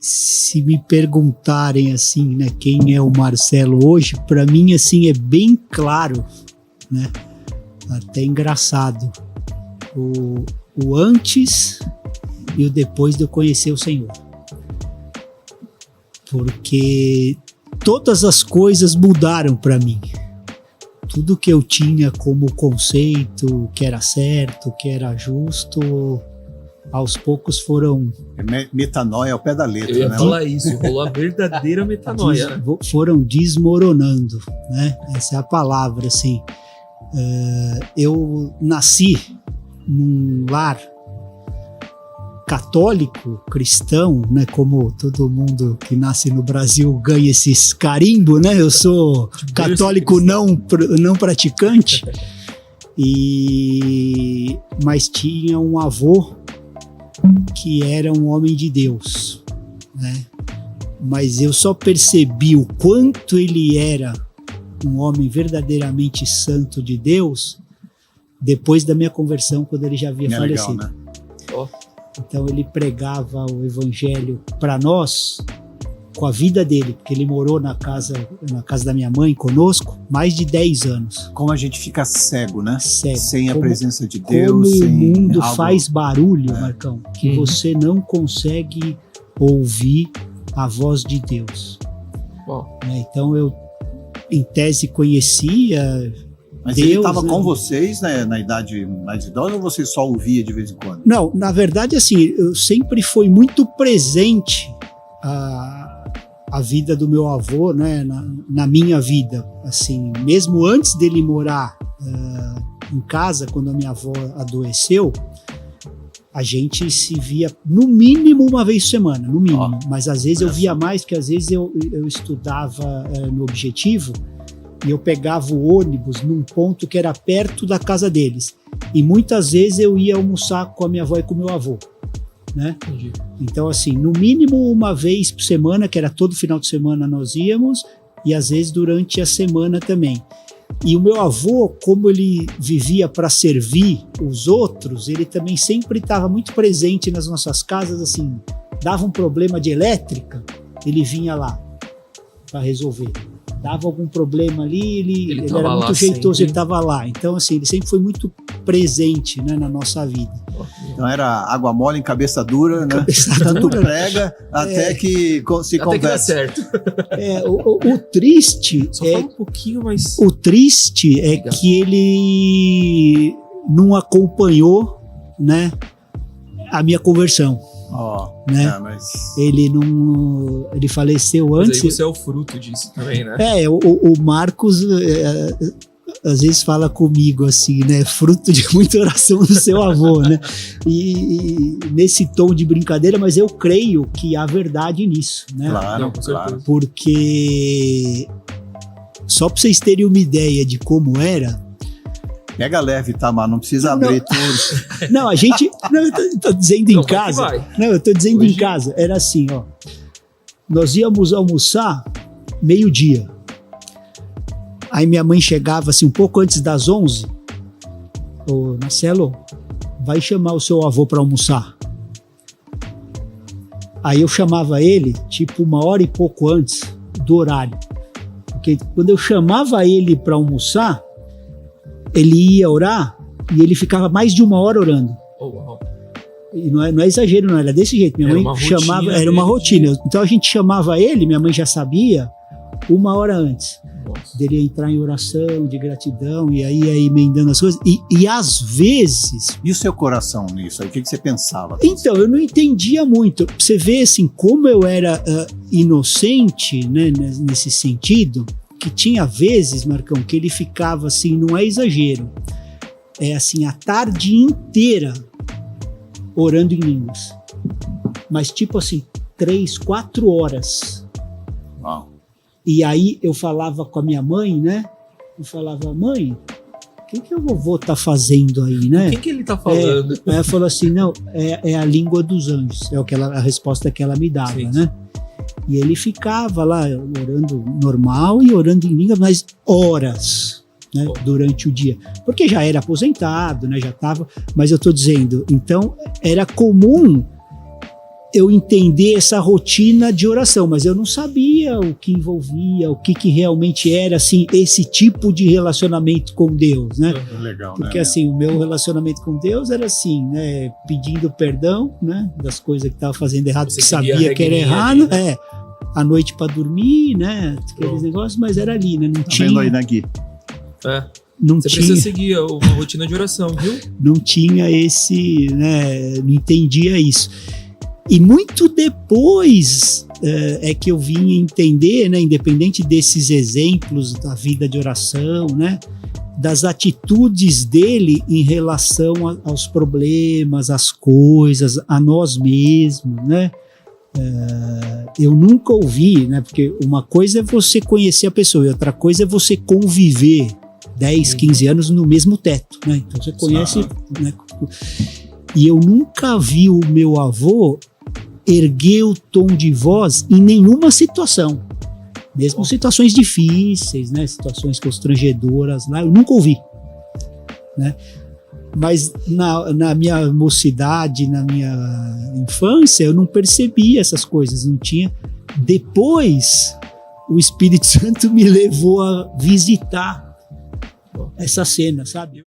se me perguntarem assim, né, quem é o Marcelo hoje, para mim assim é bem claro, né? Até engraçado. O antes e o depois de eu conhecer o Senhor. Porque todas as coisas mudaram para mim. Tudo que eu tinha como conceito, que era certo, que era justo, aos poucos foram... Metanoia ao pé da letra, Eu ia né? falar isso, rolou a verdadeira metanoia. Foram desmoronando, né? Essa é a palavra, assim. Eu nasci num lar católico, cristão, né? Como todo mundo que nasce no Brasil ganha esses carimbo, né? Eu sou católico não praticante, mas tinha um avô que era um homem de Deus, né? Mas eu só percebi o quanto ele era um homem verdadeiramente santo de Deus depois da minha conversão, quando ele já havia falecido. Legal, né? Oh. Então ele pregava o evangelho para nós com a vida dele, porque ele morou na casa da minha mãe conosco mais de 10 anos. Como a gente fica cego, né? Cego. Sem a presença de Deus. Como sem o mundo algo... faz barulho, Marcão, que você não consegue ouvir a voz de Deus. Então eu, em tese, conhecia... Mas Deus, ele estava, né, com né, vocês, né, na idade mais idosa, ou você só ouvia de vez em quando? Não, na verdade, assim, eu sempre fui muito presente a vida do meu avô, né, na minha vida, assim, mesmo antes dele morar em casa, quando a minha avó adoeceu, a gente se via no mínimo uma vez por semana, no mínimo, mas às vezes eu via mais, porque às vezes eu estudava no Objetivo, e eu pegava o ônibus num ponto que era perto da casa deles. E muitas vezes eu ia almoçar com a minha avó e com o meu avô, né? Entendi. Então, assim, no mínimo uma vez por semana, que era todo final de semana nós íamos, e às vezes durante a semana também. E o meu avô, como ele vivia para servir os outros, ele também sempre estava muito presente nas nossas casas, assim, dava um problema de elétrica, ele vinha lá para resolver. Dava algum problema ali, ele era muito jeitoso, sempre. Ele estava lá. Então, assim, ele sempre foi muito presente, né, na nossa vida. Então era água mole em cabeça dura, né? Tanto prega até que se até conversa. Que dá certo. O triste... Só fala um pouquinho mais... O triste é que ele não acompanhou, né, a minha conversão. Né? Mas... Ele faleceu antes. Mas aí você é o fruto disso também, né? O Marcos às vezes fala comigo assim, né? Fruto de muita oração do seu avô, né? E nesse tom de brincadeira, mas eu creio que há verdade nisso, né? Claro, claro. Porque só para vocês terem uma ideia de como era. Pega leve, tá, mas não precisa abrir tudo. Não, a gente... Não, eu tô dizendo em casa. Não, eu tô dizendo em casa. Era assim, ó. Nós íamos almoçar meio-dia. Aí minha mãe chegava assim, um pouco antes das 11. Ô, Marcelo, vai chamar o seu avô para almoçar. Aí eu chamava ele, tipo, 1h e pouco antes do horário. Porque quando eu chamava ele para almoçar, ele ia orar e ele ficava mais de 1 hora orando. E não é exagero, não, era desse jeito. Minha mãe chamava, era uma rotina. Então a gente chamava ele, minha mãe já sabia, 1 hora antes. Dele entrar em oração, de gratidão, e aí ia emendando as coisas. E às vezes... E o seu coração nisso? Aí, o que você pensava? Então, eu não entendia muito. Você vê, assim, como eu era inocente, né, nesse sentido... que tinha vezes, Marcão, que ele ficava assim, não é exagero, é assim, a tarde inteira orando em línguas. Mas tipo assim, 3, 4 horas. Uau. E aí eu falava com a minha mãe, né? Eu falava, mãe, o que o vovô tá fazendo aí, né? O que ele tá falando? Aí ela falou assim, não, é a língua dos anjos. É a resposta que ela me dava, sim, né? E ele ficava lá orando normal e orando em língua, mas horas, né, durante o dia. Porque já era aposentado, né, já estava... Mas eu estou dizendo, então era comum eu entender essa rotina de oração, mas eu não sabia o que envolvia, o que realmente era, assim, esse tipo de relacionamento com Deus, né? Legal, porque, assim, o meu relacionamento com Deus era assim, né? Pedindo perdão, né? Das coisas que estava fazendo errado, que sabia que era errado, né? À noite para dormir, né? Aqueles negócios, mas era ali, né? Não tinha... Vendo aí, né, Gui? Você precisa seguir uma rotina de oração, viu? Não tinha esse, né? Não entendia isso. E muito depois é que eu vim entender, né, independente desses exemplos da vida de oração, né, das atitudes dele em relação aos problemas, às coisas, a nós mesmos, né? Eu nunca ouvi, né, porque uma coisa é você conhecer a pessoa e outra coisa é você conviver 10, 15 anos no mesmo teto, né? Então você conhece, né? E eu nunca vi o meu avô erguer o tom de voz em nenhuma situação, mesmo situações difíceis, né, situações constrangedoras lá, eu nunca ouvi, né? Mas na minha mocidade, na minha infância, eu não percebia essas coisas, não tinha. Depois, o Espírito Santo me levou a visitar essa cena, sabe?